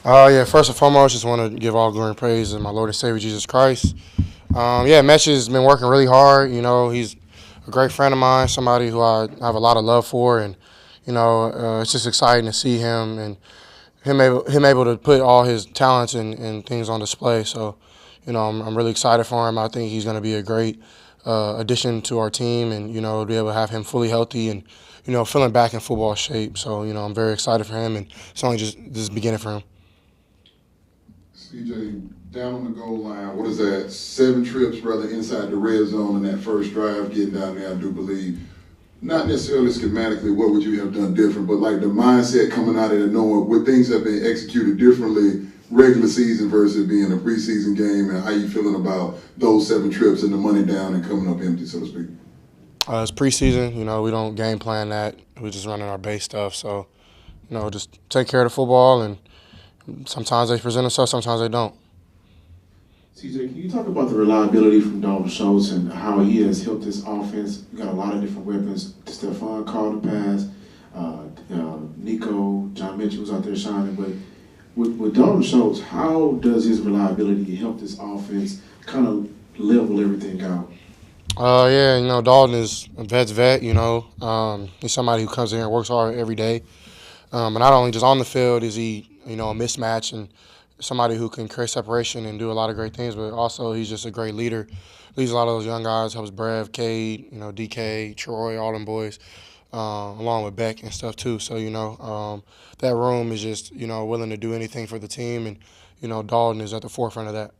Yeah, first and foremost, just want to give all glory and praise to my Lord and Savior Jesus Christ. Yeah, Mitch has been working really hard. He's a great friend of mine, somebody who I have a lot of love for, and it's just exciting to see him and him able to put all his talents and things on display. So, I'm really excited for him. I think he's going to be a great addition to our team, and to be able to have him fully healthy and feeling back in football shape. So, I'm very excited for him, and it's only just this beginning for him. CJ, down on the goal line, what is that? 7 trips, brother, inside the red zone in that first drive, getting down there, I do believe. Not necessarily schematically, what would you have done different, but like the mindset coming out of there, knowing what things have been executed differently, regular season versus being a preseason game, and how you feeling about those 7 trips and the money down and coming up empty, so to speak. It's preseason. We don't game plan that. We're just running our base stuff. So, just take care of the football, and sometimes they present themselves, sometimes they don't. CJ, can you talk about the reliability from Dalton Schultz and how he has helped this offense? You got a lot of different weapons. Stephon called the pass. Nico, John Mitchell was out there shining. But with Dalton Schultz, how does his reliability help this offense kind of level everything out? Yeah, Dalton is a vet's vet. He's somebody who comes in here and works hard every day. And not only just on the field is he, a mismatch and somebody who can create separation and do a lot of great things, but also he's just a great leader. Leads a lot of those young guys, helps Brev, Cade, DK, Troy, all them boys, along with Beck and stuff too. So, that room is just, willing to do anything for the team, and, Dalton is at the forefront of that.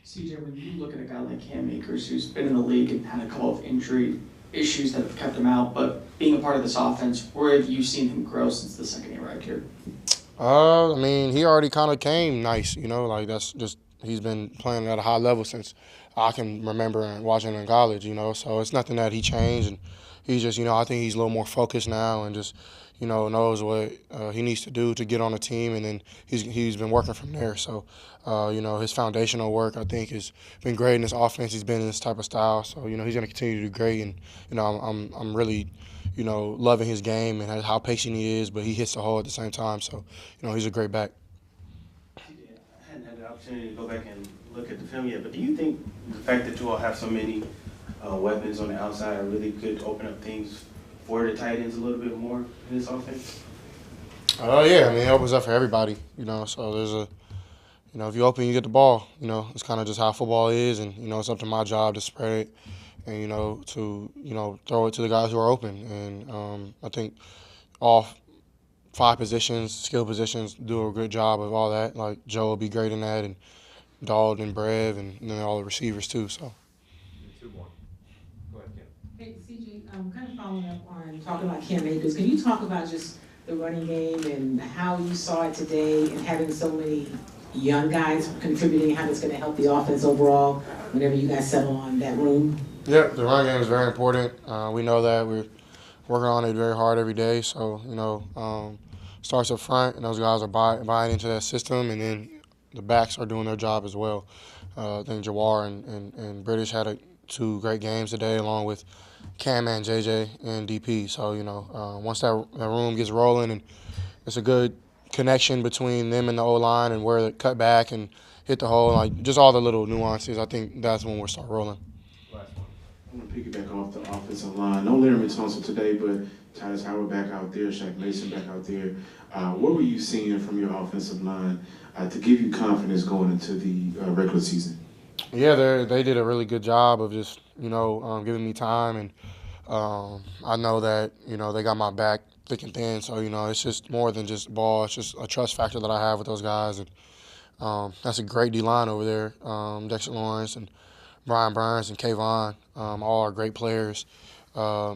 CJ, when you look at a guy like Cam Akers, who's been in the league and had a couple of injury issues that have kept him out, but being a part of this offense, where have you seen him grow since the second year right here? He already kind of came nice, like that's just he's been playing at a high level since I can remember and watching him in college, So it's nothing that he changed, and he's just, I think he's a little more focused now and just, knows what he needs to do to get on the team, and then he's been working from there. So, his foundational work I think has been great in this offense. He's been in this type of style, so he's going to continue to do great, and I'm really loving his game and how patient he is, but he hits the hole at the same time. So, he's a great back. I hadn't had the opportunity to go back and look at the film yet, but do you think the fact that you all have so many weapons on the outside really could open up things for the tight ends a little bit more in this offense? Yeah, it opens up for everybody, So there's if you open, you get the ball. It's kind of just how football is, and it's up to my job to spread it, and to throw it to the guys who are open. And I think all 5 positions, skill positions, do a good job of all that. Like Joe will be great in that, and Dalton and Brev, and then all the receivers too. So. Two more. Go ahead, Kim. Hey, CJ, kind of following up on talking about Cam Akers, can you talk about just the running game and how you saw it today and having so many young guys contributing, how that's going to help the offense overall whenever you guys settle on that room? Yeah, the run game is very important. We know that we're working on it very hard every day. So, starts up front, and those guys are buying into that system, and then the backs are doing their job as well. I think Jawar and British had 2 great games today, along with Cam and JJ and DP. So, once that room gets rolling, and it's a good connection between them and the O-line and where they cut back and hit the hole, like just all the little nuances, I think that's when we'll start rolling. Last one. I want to piggyback off the offensive line. No Larry Tunsil today, but Tyus Howard back out there, Shaq Mason back out there. What were you seeing from your offensive line to give you confidence going into the regular season? Yeah, they did a really good job of just giving me time, and I know that they got my back thick and thin. So it's just more than just ball. It's just a trust factor that I have with those guys, and that's a great D line over there. Dexter Lawrence and Brian Burns and Kayvon, all are great players. So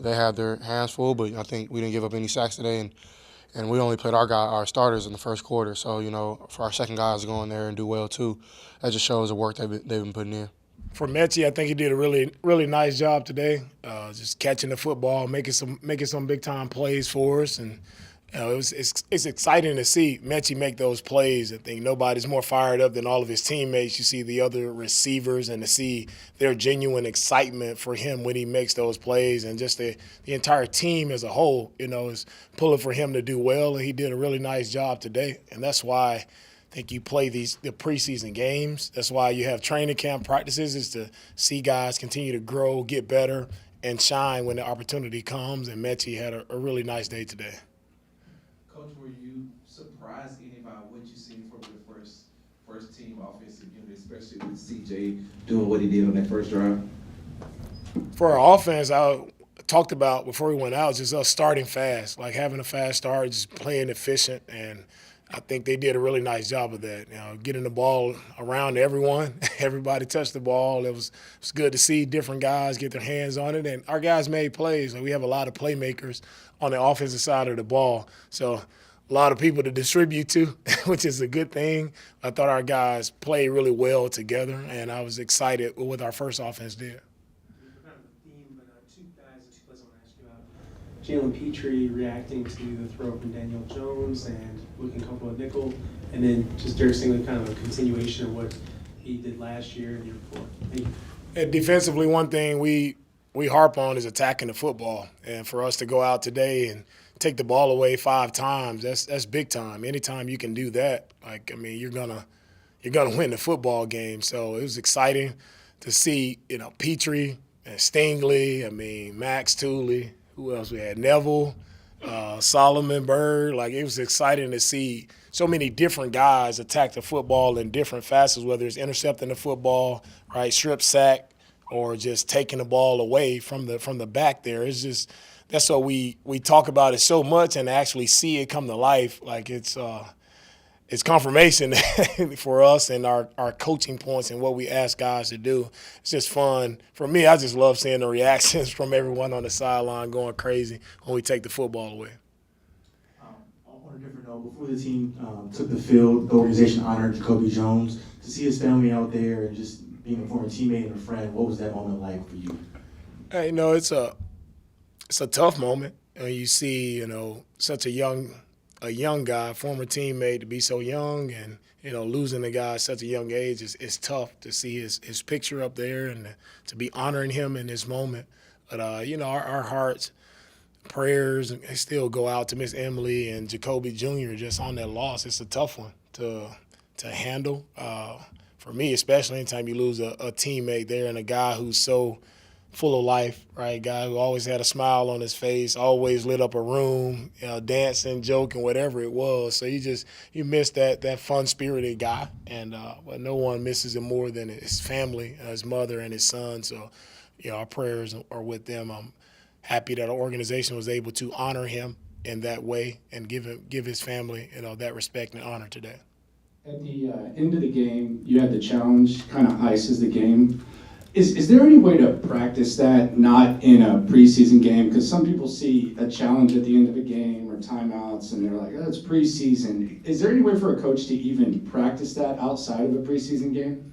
they had their hands full, but I think we didn't give up any sacks today, and we only played our starters in the first quarter. So for our second guys to go in there and do well too, that just shows the work they've been putting in. For Mechie, I think he did a really nice job today, just catching the football, making some big time plays for us, and It's exciting to see Mechie make those plays. I think nobody's more fired up than all of his teammates. You see the other receivers and to see their genuine excitement for him when he makes those plays, and just the entire team as a whole, is pulling for him to do well, and he did a really nice job today. And that's why I think you play the preseason games. That's why you have training camp practices, is to see guys continue to grow, get better, and shine when the opportunity comes. And Mechie had a really nice day today. Coach, were you surprised any by what you seen from your first team offensive unit, especially with CJ doing what he did on that first drive? For our offense, I talked about before we went out, just us starting fast, like having a fast start, just playing efficient, and I think they did a really nice job of that. Getting the ball around to everyone. Everybody touched the ball. It was good to see different guys get their hands on it, and our guys made plays. We have a lot of playmakers on the offensive side of the ball, so a lot of people to distribute to, which is a good thing. I thought our guys played really well together, and I was excited with what our first offense did. Jalen Petrie reacting to the throw from Daniel Jones and looking comfortable at nickel, and then just Derek Stingley, kind of a continuation of what he did last year and the year before. Thank you. And defensively, one thing we harp on is attacking the football, and for us to go out today and take the ball away 5 times, that's big time. Anytime you can do that, you're gonna win the football game. So it was exciting to see, Petrie and Stingley. Max Tooley. Who else we had? Neville, Solomon, Bird. It was exciting to see so many different guys attack the football in different facets, whether it's intercepting the football, right, strip sack, or just taking the ball away from the back there. It's just that's what we talk about it so much, and actually see it come to life. It's confirmation for us and our coaching points and what we ask guys to do. It's just fun. For me, I just love seeing the reactions from everyone on the sideline going crazy when we take the football away. On a different note, before the team took the field, the organization honored Jacoby Jones. To see his family out there and just being a former teammate and a friend, what was that moment like for you? Hey, it's a tough moment. You see, such a young guy, former teammate, to be so young, and losing a guy at such a young age is tough. To see his picture up there and to be honoring him in this moment. But our hearts, prayers, still go out to Miss Emily and Jacoby Jr. just on that loss. It's a tough one to handle. For me, especially anytime you lose a teammate there and a guy who's so full of life, right? A guy who always had a smile on his face, always lit up a room, dancing, joking, whatever it was. So you miss that fun-spirited guy, and but no one misses him more than his family, his mother and his son. So, our prayers are with them. I'm happy that our organization was able to honor him in that way and give his family, that respect and honor today. At the end of the game, you had the challenge, kind of ices the game. Is there any way to practice that not in a preseason game? Because some people see a challenge at the end of a game or timeouts, and they're like, oh, it's preseason. Is there any way for a coach to even practice that outside of a preseason game?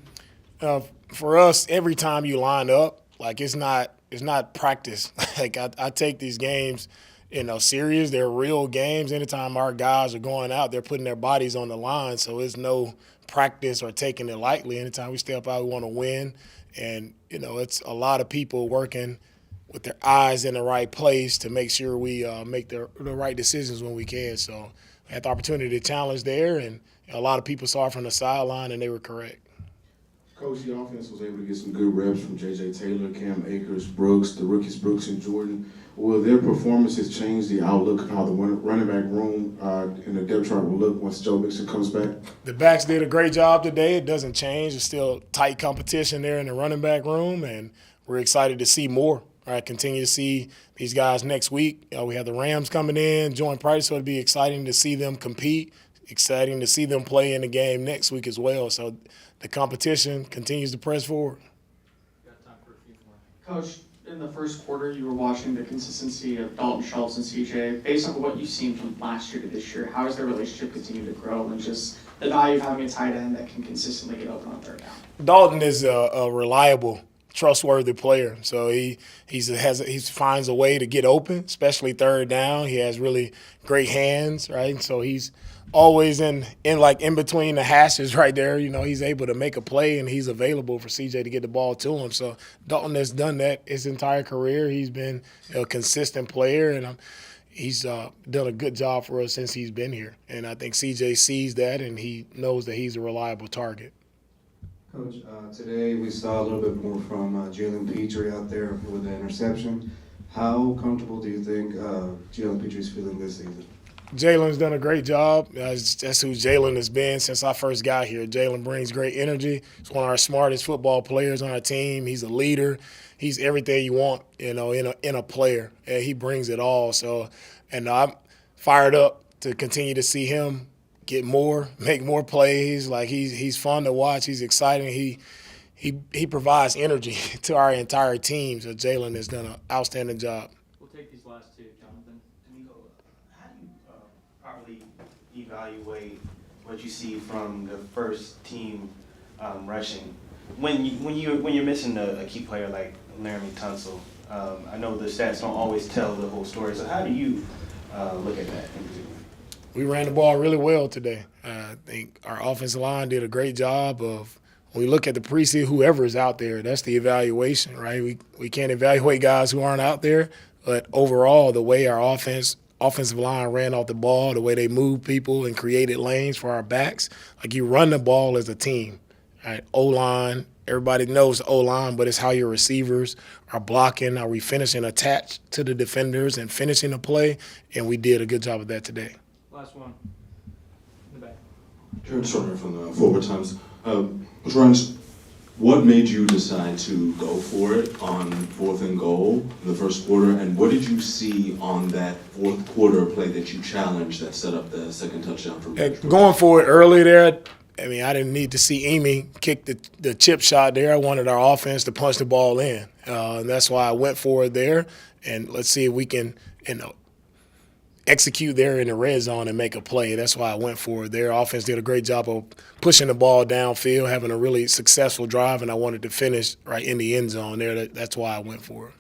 For us, every time you line up, it's not practice. I take these games, serious. They're real games. Anytime our guys are going out, they're putting their bodies on the line, so it's no practice or taking it lightly. Anytime we step out, we want to win. And, it's a lot of people working with their eyes in the right place to make sure we make the right decisions when we can. So we had the opportunity to challenge there, and a lot of people saw it from the sideline, and they were correct. Coach, the offense was able to get some good reps from J.J. Taylor, Cam Akers, Brooks, the rookies Brooks and Jordan. Will their performances change the outlook of how the running back room in the depth chart will look once Joe Mixon comes back? The backs did a great job today. It doesn't change. It's still tight competition there in the running back room, and we're excited to see more. All right, continue to see these guys next week. We have the Rams coming in, joint practice, so it'll be exciting to see them compete, exciting to see them play in the game next week as well. So the competition continues to press forward. Coach, in the first quarter, you were watching the consistency of Dalton Schultz and CJ. Based on what you've seen from last year to this year, how has their relationship continued to grow, and just the value of having a tight end that can consistently get open on third down? Dalton is a reliable trustworthy player. So he finds a way to get open, especially third down. He has really great hands, right? So he's always in between the hashes right there. You know, he's able to make a play, and he's available for CJ to get the ball to him. So Dalton has done that his entire career. He's been a consistent player, and he's done a good job for us since he's been here. And I think CJ sees that, and he knows that he's a reliable target. Coach, today we saw a little bit more from Jalen Petrie out there with the interception. How comfortable do you think Jalen Petrie's feeling this season? Jalen's done a great job. That's who Jalen has been since I first got here. Jalen brings great energy. He's one of our smartest football players on our team. He's a leader. He's everything you want, you know, in a player. And he brings it all. So, and I'm fired up to continue to see him get more, make more plays. Like he's fun to watch. He's exciting. He provides energy to our entire team. So Jalen has done an outstanding job. We'll take these last two, Jonathan. DeMeco, how do you properly evaluate what you see from the first team rushing when you're missing a key player like Laramie Tunsil? I know the stats don't always tell the whole story. So how do you look at that in particular? We ran the ball really well today. I think our offensive line did a great job of, when we look at the preseason, whoever is out there, that's the evaluation, right? We can't evaluate guys who aren't out there, but overall, the way our offensive line ran off the ball, the way they moved people and created lanes for our backs, like you run the ball as a team, right? O-line, everybody knows the O-line, but it's how your receivers are blocking. Are we finishing attached to the defenders and finishing the play? And we did a good job of that today. Last one. In the back. Jared Turner from the Forward Times. Coach Ryan, what made you decide to go for it on 4th and goal in the first quarter, and what did you see on that fourth quarter play that you challenged that set up the second touchdown for me? Going for it early there, I mean, I didn't need to see Amy kick the chip shot there. I wanted our offense to punch the ball in, and that's why I went for it there. And let's see if we can, execute there in the red zone and make a play. That's why I went for it there. Offense did a great job of pushing the ball downfield, having a really successful drive, and I wanted to finish right in the end zone there. That's why I went for it.